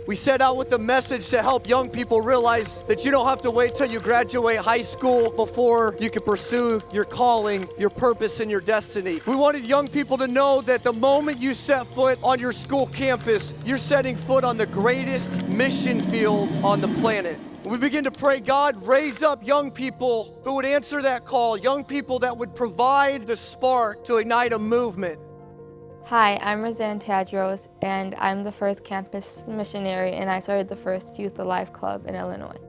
We set out with the message to help young people realize that you don't have to wait till you graduate high school before you can pursue your calling, your purpose, and your destiny. We wanted young people to know that the moment you set foot on your school campus, you're setting foot on the greatest mission field on the planet. We begin to pray, God, raise up young people who would answer that call, young people that would provide the spark to ignite a movement. Hi, I'm Razan, and I'm the first campus missionary, and I started the first Youth Alive Club in Illinois.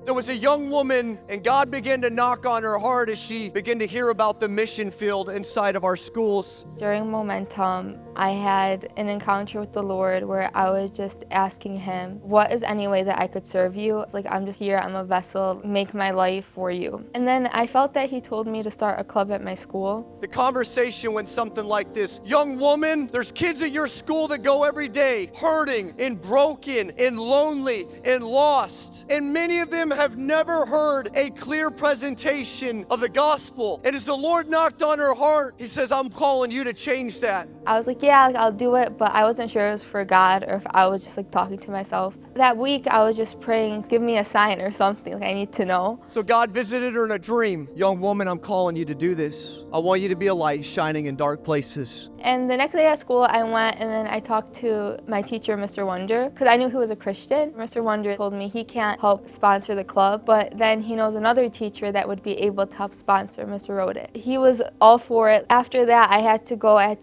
There was a young woman, and God began to knock on her heart as she began to hear about the mission field inside of our schools. During Momentum, I had an encounter with the Lord where I was just asking him, what is any way that I could serve you? It's like, I'm just here, I'm a vessel, make my life for you. And then I felt that he told me to start a club at my school. The conversation went something like this: young woman, there's kids at your school that go every day hurting and broken and lonely and lost. And many of them have never heard a clear presentation of the gospel. And as the Lord knocked on her heart, he says, I'm calling you to change that. I was like, yeah, I'll do it, but I wasn't sure it was for God or if I was just like talking to myself. That week, I was just praying, give me a sign or something, like I need to know. So God visited her in a dream. Young woman, I'm calling you to do this. I want you to be a light shining in dark places. And the next day at school, I went and then I talked to my teacher, Mr. Wonder, because I knew he was a Christian. Mr. Wonder told me he can't help sponsor the club, but then he knows another teacher that would be able to help sponsor, Mr. Rodit. He was all for it. After that, I had to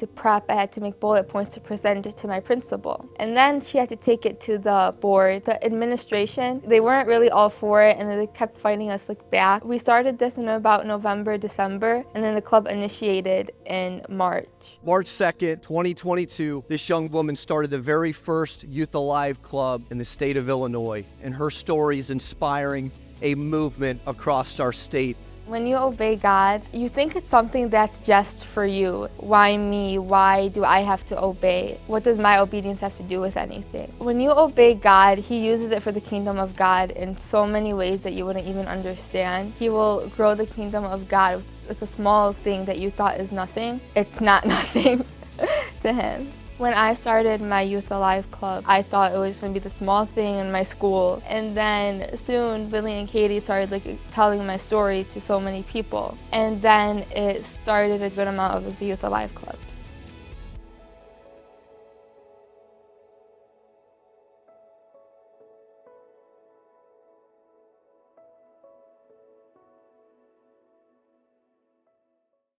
prep, I had to make bullet points to present it to my principal. And then she had to take it to the board. The administration, they weren't really all for it, and they kept fighting us like back. We started this in about November, December, and then the club initiated in March. March 2nd, 2022, this young woman started the very first Youth Alive Club in the state of Illinois, and her story is inspiring a movement across our state. When you obey God, you think it's something that's just for you. Why me? Why do I have to obey? What does my obedience have to do with anything? When you obey God, He uses it for the kingdom of God in so many ways that you wouldn't even understand. He will grow the kingdom of God with like a small thing that you thought is nothing. It's not nothing to Him. When I started my Youth Alive Club, I thought it was going to be the small thing in my school. And then soon, Billy and Katie started telling my story to so many people. And then it started a good amount of the Youth Alive Club.